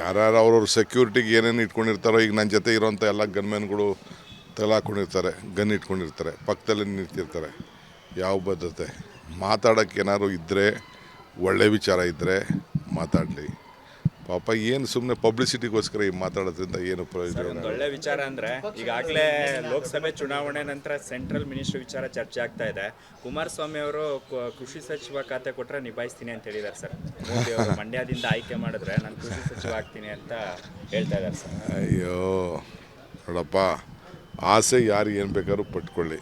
ಯಾರ್ಯಾರು ಅವ್ರವ್ರ ಸೆಕ್ಯೂರಿಟಿಗೆ ಏನೇನು ಇಟ್ಕೊಂಡಿರ್ತಾರೋ, ಈಗ ನನ್ನ ಜೊತೆ ಇರೋಂಥ ಎಲ್ಲ ಗನ್ಮ್ಯಾನ್ಗಳು ಹಾಕ್ಕೊಂಡಿರ್ತಾರೆ, ಗನ್ ಇಟ್ಕೊಂಡಿರ್ತಾರೆ, ಪಕ್ಕದಲ್ಲಿ ನಿಂತಿರ್ತಾರೆ. ಯಾವ ಭದ್ರತೆ? ಮಾತಾಡೋಕ್ಕೆ ಏನಾದ್ರು ಇದ್ದರೆ, ಒಳ್ಳೆ ವಿಚಾರ ಇದ್ದರೆ ಮಾತಾಡಲಿ. ಪಾಪ ಏನು ಸುಮ್ಮನೆ ಪಬ್ಲಿಸಿಟಿಗೋಸ್ಕರ ಈ ಮಾತಾಡೋದ್ರಿಂದ ಏನು ಪ್ರಯೋಜನ? ಒಂದು ಒಳ್ಳೆ ವಿಚಾರ ಅಂದರೆ ಈಗಾಗಲೇ ಲೋಕಸಭೆ ಚುನಾವಣೆ ನಂತರ ಸೆಂಟ್ರಲ್ ಮಿನಿಸ್ಟ್ರಿ ವಿಚಾರ ಚರ್ಚೆ ಆಗ್ತಾ ಇದೆ. ಕುಮಾರಸ್ವಾಮಿ ಅವರು ಕೃಷಿ ಸಚಿವ ಖಾತೆ ಕೊಟ್ಟರೆ ನಿಭಾಯಿಸ್ತೀನಿ ಅಂತ ಹೇಳಿದ್ದಾರೆ ಸರ್. ಮೋದಿ ಅವರು ಮಂಡ್ಯದಿಂದ ಆಯ್ಕೆ ಮಾಡಿದ್ರೆ ನಾನು ಕೃಷಿ ಸಚಿವ ಆಗ್ತೀನಿ ಅಂತ ಹೇಳ್ತಾ ಇದ್ದಾರೆ ಸರ್. ಅಯ್ಯೋ ನೋಡಪ್ಪ, ಆಸೆ ಯಾರು ಏನು ಬೇಕಾದ್ರೂ ಪಟ್ಕೊಳ್ಳಿ.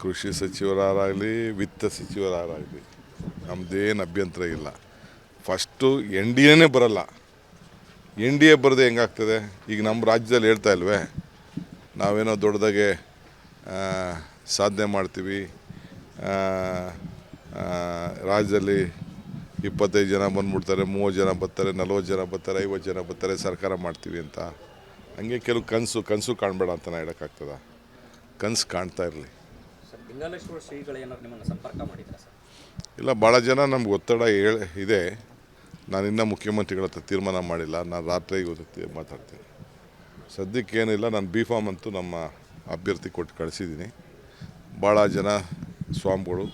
ಕೃಷಿ ಸಚಿವರಾಗಲಿ, ವಿತ್ತ ಸಚಿವರಾಗಲಿ, ನಮ್ಮದೇನು ಅಭ್ಯಂತರ ಇಲ್ಲ. ಫಸ್ಟು ಎನ್ ಡಿ ಎನೇ ಬರಲ್ಲ. ಎನ್ ಡಿ ಎ ಬರದೆ ಹೆಂಗಾಗ್ತದೆ? ಈಗ ನಮ್ಮ ರಾಜ್ಯದಲ್ಲಿ ಹೇಳ್ತಾ ಇಲ್ವೇ, ನಾವೇನೋ ದೊಡ್ಡದಾಗೆ ಸಾಧನೆ ಮಾಡ್ತೀವಿ, ರಾಜ್ಯದಲ್ಲಿ 25 ಜನ ಬಂದ್ಬಿಡ್ತಾರೆ, 30 ಜನ ಬರ್ತಾರೆ, 40 ಜನ ಬರ್ತಾರೆ, 50 ಜನ ಬರ್ತಾರೆ, ಸರ್ಕಾರ ಮಾಡ್ತೀವಿ ಅಂತ. ಹಂಗೆ ಕೆಲವು ಕನಸು ಕಾಣಬೇಡ ಅಂತ ನಾನು ಹೇಳೋಕ್ಕಾಗ್ತದ? ಕನಸು ಕಾಣ್ತಾ ಇರಲಿ. ಇಲ್ಲ, ಭಾಳ ಜನ ನಮ್ಗೆ ಒತ್ತಡ ಇದೆ. ನಾನಿನ್ನೂ ಮುಖ್ಯಮಂತ್ರಿಗಳ ಹತ್ರ ತೀರ್ಮಾನ ಮಾಡಿಲ್ಲ. ನಾನು ರಾತ್ರಿ ಇವತ್ತು ಮಾತಾಡ್ತೀನಿ. ಸದ್ಯಕ್ಕೇನಿಲ್ಲ. ನಾನು ಬಿ ಫಾರ್ಮ್ ಅಂತೂ ನಮ್ಮ ಅಭ್ಯರ್ಥಿ ಕೊಟ್ಟು ಕಳಿಸಿದ್ದೀನಿ. ಭಾಳ ಜನ ಸ್ವಾಮಿಗಳು,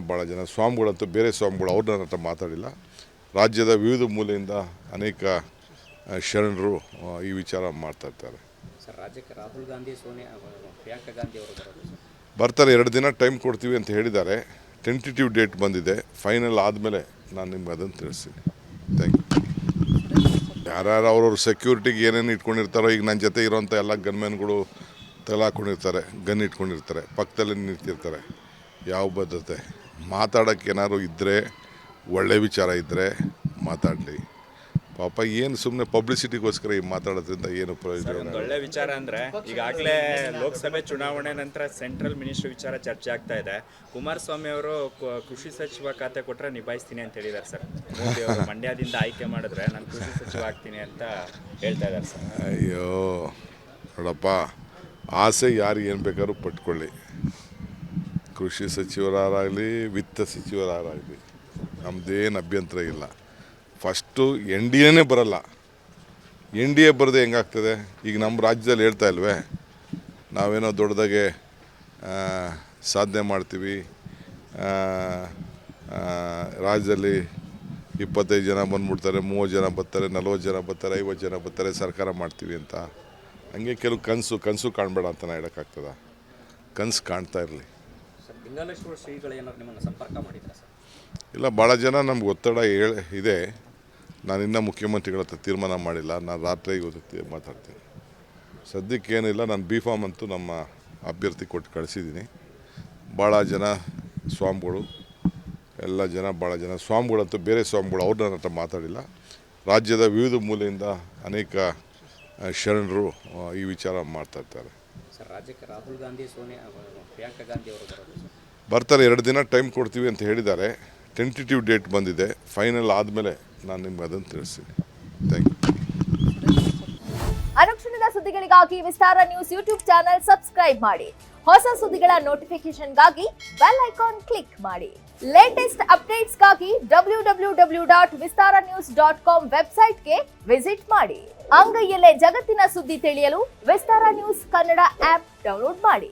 ಭಾಳ ಜನ ಸ್ವಾಮಿಗಳಂತೂ, ಬೇರೆ ಸ್ವಾಮಿಗಳು ಅವ್ರು ನನ್ನ ಹತ್ರ ಮಾತಾಡಿಲ್ಲ. ರಾಜ್ಯದ ವಿವಿಧ ಮೂಲೆಯಿಂದ ಅನೇಕ ಶರಣರು ಈ ವಿಚಾರ ಮಾಡ್ತಾಯಿರ್ತಾರೆ. ಸರ್, ರಾಜ್ಯಕ್ಕೆ ರಾಹುಲ್ ಗಾಂಧಿ, ಸೋನಿಯಾ, ಪ್ರಿಯಾಂಕಾ ಗಾಂಧಿ ಅವರು ಬರ್ತಾರೆ. 2 ದಿನ ಟೈಮ್ ಕೊಡ್ತೀವಿ ಅಂತ ಹೇಳಿದ್ದಾರೆ. ಟೆಂಟೇಟಿವ್ ಡೇಟ್ ಬಂದಿದೆ. ಫೈನಲ್ ಆದಮೇಲೆ ನಾನು ನಿಮ್ಗೆ ಅದನ್ನು ತಿಳಿಸ್ತೀನಿ. Thank you. ಯಾರ್ಯಾರು ಅವ್ರವ್ರ ಸೆಕ್ಯೂರಿಟಿಗೆ ಏನೇನು ಇಟ್ಕೊಂಡಿರ್ತಾರೋ, ಈಗ ನನ್ನ ಜೊತೆ ಇರೋಂಥ ಎಲ್ಲ ಗನ್ಮ್ಯಾನ್ಗಳು ಹಾಕ್ಕೊಂಡಿರ್ತಾರೆ, ಗನ್ ಇಟ್ಕೊಂಡಿರ್ತಾರೆ, ಪಕ್ಕದಲ್ಲಿ ನಿಂತಿರ್ತಾರೆ. ಯಾವ ಭದ್ರತೆ? ಮಾತಾಡೋಕ್ಕೆ ಏನಾದ್ರು ಇದ್ದರೆ, ಒಳ್ಳೆ ವಿಚಾರ ಇದ್ದರೆ ಮಾತಾಡಲಿ. ಪಾಪ ಏನು ಸುಮ್ಮನೆ ಪಬ್ಲಿಸಿಟಿಗೋಸ್ಕರ ಈ ಮಾತಾಡೋದ್ರಿಂದ ಏನು ಪ್ರಯೋಜನ? ಒಂದು ಒಳ್ಳೆ ವಿಚಾರ ಅಂದರೆ ಈಗಾಗಲೇ ಲೋಕಸಭೆ ಚುನಾವಣೆ ನಂತರ ಸೆಂಟ್ರಲ್ ಮಿನಿಸ್ಟ್ರಿ ವಿಚಾರ ಚರ್ಚೆ ಆಗ್ತಾ ಇದೆ. ಕುಮಾರಸ್ವಾಮಿ ಅವರು ಕೃಷಿ ಸಚಿವ ಖಾತೆ ಕೊಟ್ಟರೆ ನಿಭಾಯಿಸ್ತೀನಿ ಅಂತ ಹೇಳಿದ್ದಾರೆ ಸರ್. ಮೋದಿ ಅವರು ಮಂಡ್ಯದಿಂದ ಆಯ್ಕೆ ಮಾಡಿದ್ರೆ ನಾನು ಕೃಷಿ ಸಚಿವ ಆಗ್ತೀನಿ ಅಂತ ಹೇಳ್ತಾ ಇದ್ದಾರೆ ಸರ್. ಅಯ್ಯೋ ನೋಡಪ್ಪ, ಆಸೆ ಯಾರು ಏನು ಬೇಕಾದ್ರೂ ಪಟ್ಕೊಳ್ಳಿ. ಕೃಷಿ ಸಚಿವರಾಗಲಿ, ವಿತ್ತ ಸಚಿವರಾಗಲಿ, ನಮ್ಮದೇನು ಅಭ್ಯಂತರ ಇಲ್ಲ. ಫಸ್ಟು ಎನ್ ಡಿ ಎನೇ ಬರಲ್ಲ. ಎನ್ ಡಿ ಎ ಬರದೆ ಹೆಂಗಾಗ್ತದೆ? ಈಗ ನಮ್ಮ ರಾಜ್ಯದಲ್ಲಿ ಹೇಳ್ತಾ ಇಲ್ವೇ, ನಾವೇನೋ ದೊಡ್ಡದಾಗೆ ಸಾಧನೆ ಮಾಡ್ತೀವಿ, ರಾಜ್ಯದಲ್ಲಿ 25 ಜನ ಬಂದ್ಬಿಡ್ತಾರೆ, 30 ಜನ ಬರ್ತಾರೆ, 40 ಜನ ಬರ್ತಾರೆ, 50 ಜನ ಬರ್ತಾರೆ, ಸರ್ಕಾರ ಮಾಡ್ತೀವಿ ಅಂತ. ಹಂಗೆ ಕೆಲವು ಕನಸು ಕಾಣಬೇಡ ಅಂತ ನಾನು ಹೇಳೋಕ್ಕಾಗ್ತದ? ಕನಸು ಕಾಣ್ತಾ ಇರಲಿ. ಇಲ್ಲ, ಭಾಳ ಜನ ನಮ್ಗೆ ಒತ್ತಡ ಇದೆ. ನಾನಿನ್ನೂ ಮುಖ್ಯಮಂತ್ರಿಗಳ ಹತ್ರ ತೀರ್ಮಾನ ಮಾಡಿಲ್ಲ. ನಾನು ರಾತ್ರಿ ಇವತ್ತು ಮಾತಾಡ್ತೀನಿ. ಸದ್ಯಕ್ಕೇನಿಲ್ಲ. ನಾನು ಬಿ ಫಾರ್ಮ್ ಅಂತೂ ನಮ್ಮ ಅಭ್ಯರ್ಥಿ ಕೊಟ್ಟು ಕಳಿಸಿದ್ದೀನಿ. ಭಾಳ ಜನ ಸ್ವಾಮಿಗಳು, ಭಾಳ ಜನ ಸ್ವಾಮಿಗಳಂತೂ, ಬೇರೆ ಸ್ವಾಮಿಗಳು ಅವ್ರು ನನ್ನ ಹತ್ರ ಮಾತಾಡಿಲ್ಲ. ರಾಜ್ಯದ ವಿವಿಧ ಮೂಲೆಯಿಂದ ಅನೇಕ ಶರಣರು ಈ ವಿಚಾರ ಮಾಡ್ತಾಯಿರ್ತಾರೆ. ಸರ್, ರಾಜ್ಯಕ್ಕೆ ರಾಹುಲ್ ಗಾಂಧಿ, ಸೋನಿಯಾ, ಪ್ರಿಯಾಂಕಾ ಗಾಂಧಿ ಅವರು ಬರ್ತಾರೆ. 2 ದಿನ ಟೈಮ್ ಕೊಡ್ತೀವಿ ಅಂತ ಹೇಳಿದ್ದಾರೆ. ಟೆಂಟೇಟಿವ್ ಡೇಟ್ ಬಂದಿದೆ. ಫೈನಲ್ ಆದಮೇಲೆ ನಾನು ನಿಮ್ಗೆ ಅದನ್ನು ತಿಳಿಸ್ತೀನಿ. Thank you. ಅನುಕ್ಷಣದ ಸುದ್ದಿಗಳಿಗಾಗಿ Vistara news YouTube channel subscribe ಮಾಡಿ. ಹೊಸ ಸುದ್ದಿಗಳ ನೋಟಿಫಿಕೇಶನ್ಗಾಗಿ ಬೆಲ್ ಐಕಾನ್ ಕ್ಲಿಕ್ ಮಾಡಿ. ಲೇಟೆಸ್ಟ್ ಅಪ್ಡೇಟ್ಸ್ಗಾಗಿ www.vistaranews.com ವೆಬ್ಸೈಟ್ಗೆ ವಿಸಿಟ್ ಮಾಡಿ. ಅಂಗೈಯಲ್ಲೇ ಜಗತ್ತಿನ ಸುದ್ದಿ ತಿಳಿಯಲು Vistara news Kannada app download ಮಾಡಿ.